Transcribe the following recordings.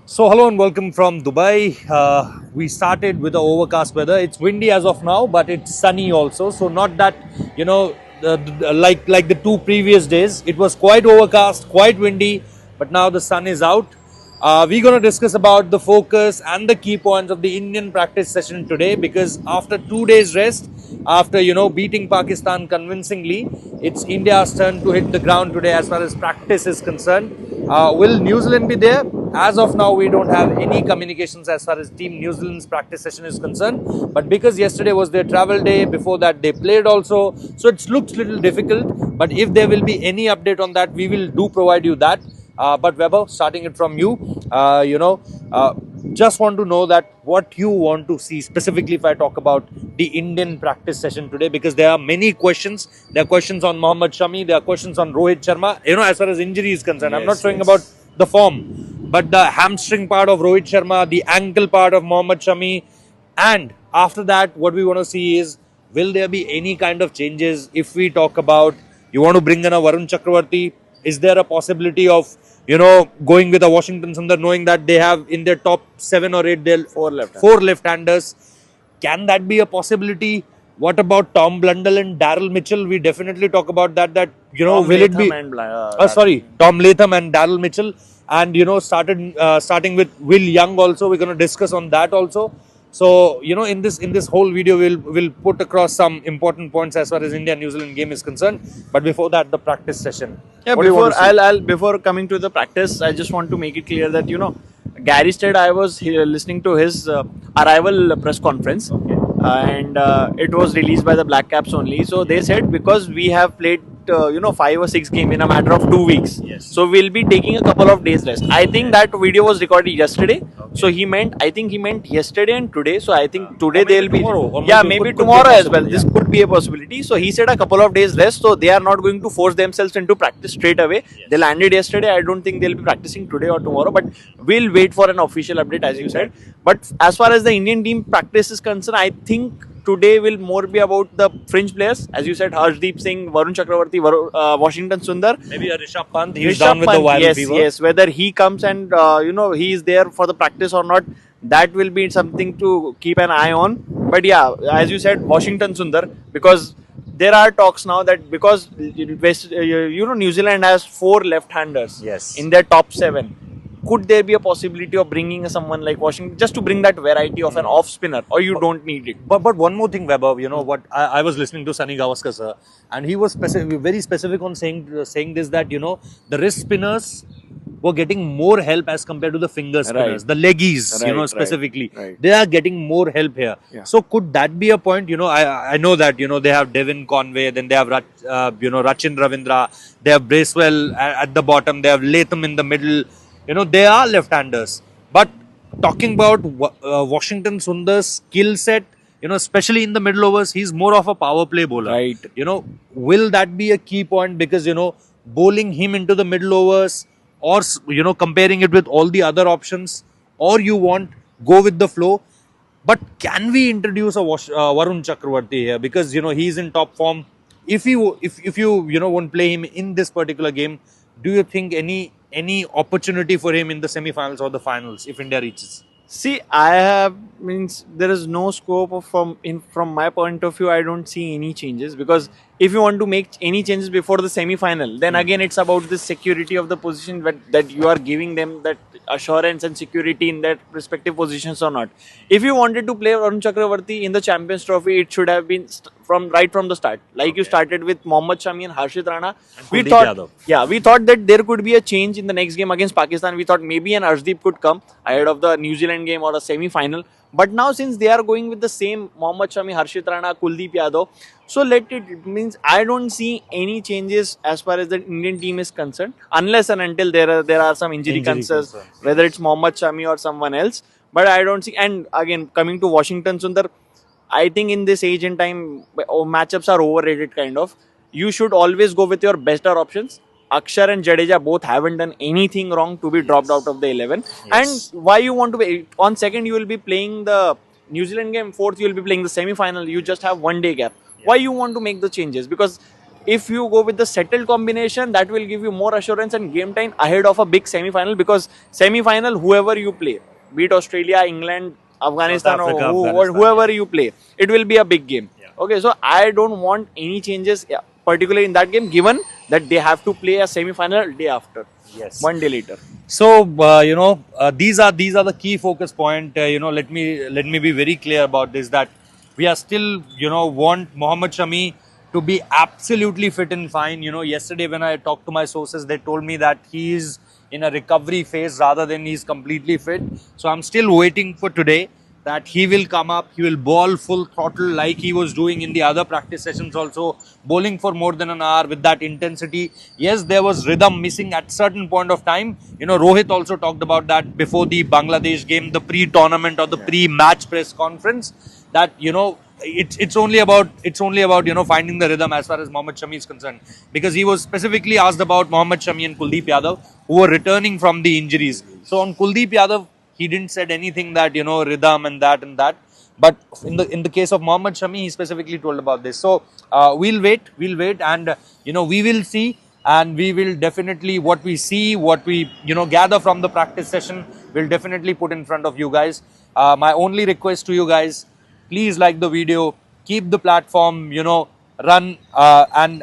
So hello and welcome from Dubai. We started with the overcast weather. It's windy as of now, but it's sunny also. So not that like the two previous days. It was quite overcast, quite windy, but now the sun is out. We're going to discuss about the focus and the key points of the Indian practice session today because after 2 days rest, after beating Pakistan convincingly, it's India's turn to hit the ground today as far as practice is concerned. Will New Zealand be there? As of now, we don't have any communications as far as Team New Zealand's practice session is concerned. But because yesterday was their travel day, before that they played also, so it looks a little difficult. But if there will be any update on that, we will do provide you that. But Weber, starting it from you, just want to know that what you want to see specifically if I talk about the Indian practice session today, because there are many questions. There are questions on Mohammad Shami, there are questions on Rohit Sharma. As far as injury is concerned, I'm not showing about the form, but the hamstring part of Rohit Sharma, the ankle part of Mohammad Shami, and after that, what we want to see is will there be any kind of changes if we talk about you want to bring in a Varun Chakravarti? Is there a possibility of going with a Washington Sundar, knowing that they have in their top 7 or 8 they'll four left-handers? Can that be a possibility? What about Tom Blundell and Daryl Mitchell? We definitely talk about that. Tom Will it be? Latham and Tom Latham and Daryl Mitchell, and starting with Will Young also. We're going to discuss on that also. So in this whole video, we'll put across some important points as far as India New Zealand game is concerned. But before that, the practice session. Yeah, What do you want to see? before coming to the practice, I just want to make it clear that Gary Stead. I was here listening to his arrival press conference, and it was released by the Black Caps only. So they said because we have played 5 or 6 games in a matter of 2 weeks, so we'll be taking a couple of days rest. I think that video was recorded yesterday. So I think he meant yesterday and today. So I think today they'll be, tomorrow, or yeah, maybe maybe could be a tomorrow as well. possibility, This could be a possibility. So he said a couple of days rest. So they are not going to force themselves into practice straight away. They landed yesterday. I don't think they'll be practicing today or tomorrow. But we'll wait for an official update, as you said. But as far as the Indian team practice is concerned, I think today will more be about the fringe players, as you said, Harshdeep Singh, Varun Chakravarti, Washington Sundar. Maybe a Rishabh Pant. He's down with the viral Yes, fever. yes. Whether he comes and he is there for the practice or not, that will be something to keep an eye on. But yeah, as you said, Washington Sundar, because there are talks now that because New Zealand has 4 left-handers Yes. in their top 7. Could there be a possibility of bringing someone like Washington just to bring that variety of an off spinner, or you don't need it? But one more thing, Weber. You know what? I was listening to Sunny Gavaskar sir, and he was very specific on saying this, that the wrist spinners were getting more help as compared to the finger spinners, Right. the leggies. Right, Specifically, right. they are getting more help here. Yeah. So could that be a point? I know that they have Devin Conway, then they have Rachin Ravindra, they have Bracewell at the bottom, they have Latham in the middle. They are left-handers. But talking about Washington Sundar's skill set, especially in the middle overs, he's more of a power play bowler. Right. Will that be a key point? Because, bowling him into the middle overs, or, comparing it with all the other options, or you want go with the flow. But can we introduce a Varun Chakravarti here? Because, he's in top form. If you won't play him in this particular game, do you think any opportunity for him in the semi-finals or the finals if India reaches? See, I have means there is no scope of from my point of view. I don't see any changes, because if you want to make any changes before the semi-final, then again it's about the security of the position that you are giving them, that assurance and security in their respective positions or not. If you wanted to play Varun Chakravarti in the Champions Trophy, it should have been from the start. Like you started with Mohammad Shami and Harshit Rana. We Kuldeep thought, Yadav. yeah, we thought that there could be a change in the next game against Pakistan. We thought maybe an Arshdeep could come ahead of the New Zealand game or a semi-final. But now, since they are going with the same Mohammad Shami, Harshit Rana, Kuldeep Yadav, so it means I don't see any changes as far as the Indian team is concerned, unless and until there are some injury concerns, whether it's Mohammad Shami or someone else. But I don't see. And again, coming to Washington Sundar, I think in this age and time, matchups are overrated kind of. You should always go with your better options. Akshar and Jadeja both haven't done anything wrong to be dropped out of the 11. Yes. And why you want to be on second? You will be playing the New Zealand game. Fourth, you will be playing the semi-final. You just have 1 day gap. Why you want to make the changes? Because if you go with the settled combination, that will give you more assurance and game time ahead of a big semi-final, because semi-final, whoever you play, be it Australia, England, Afghanistan, South Africa, or Afghanistan, whoever you play, it will be a big game. Yeah. Okay, so I don't want any changes, particularly in that game, given that they have to play a semi-final day after, Yes. one day later. So these are the key focus point. Let me be very clear about this, that we are still want Mohammad Shami to be absolutely fit and fine. Yesterday when I talked to my sources, they told me that he is in a recovery phase rather than he's completely fit. So I'm still waiting for today that he will come up, he will ball full throttle like he was doing in the other practice sessions also, bowling for more than an hour with that intensity. Yes, there was rhythm missing at certain point of time. Rohit also talked about that before the Bangladesh game, the pre-tournament or the pre-match press conference, that it's only about finding the rhythm as far as Mohammad Shami is concerned, because he was specifically asked about Mohammad Shami and Kuldeep Yadav, who were returning from the injuries. So on Kuldeep Yadav, he didn't said anything that rhythm and that, but in the case of Mohammad Shami, he specifically told about this. So we'll wait, and we will see, and we will definitely, what we see, what we gather from the practice session, we'll definitely put in front of you guys. My only request to you guys, please like the video, keep the platform run, and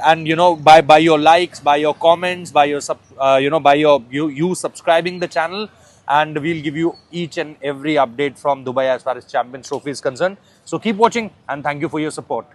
by your likes, by your comments, by your by you subscribing the channel, and we'll give you each and every update from Dubai as far as Champions Trophy is concerned. So keep watching, and thank you for your support.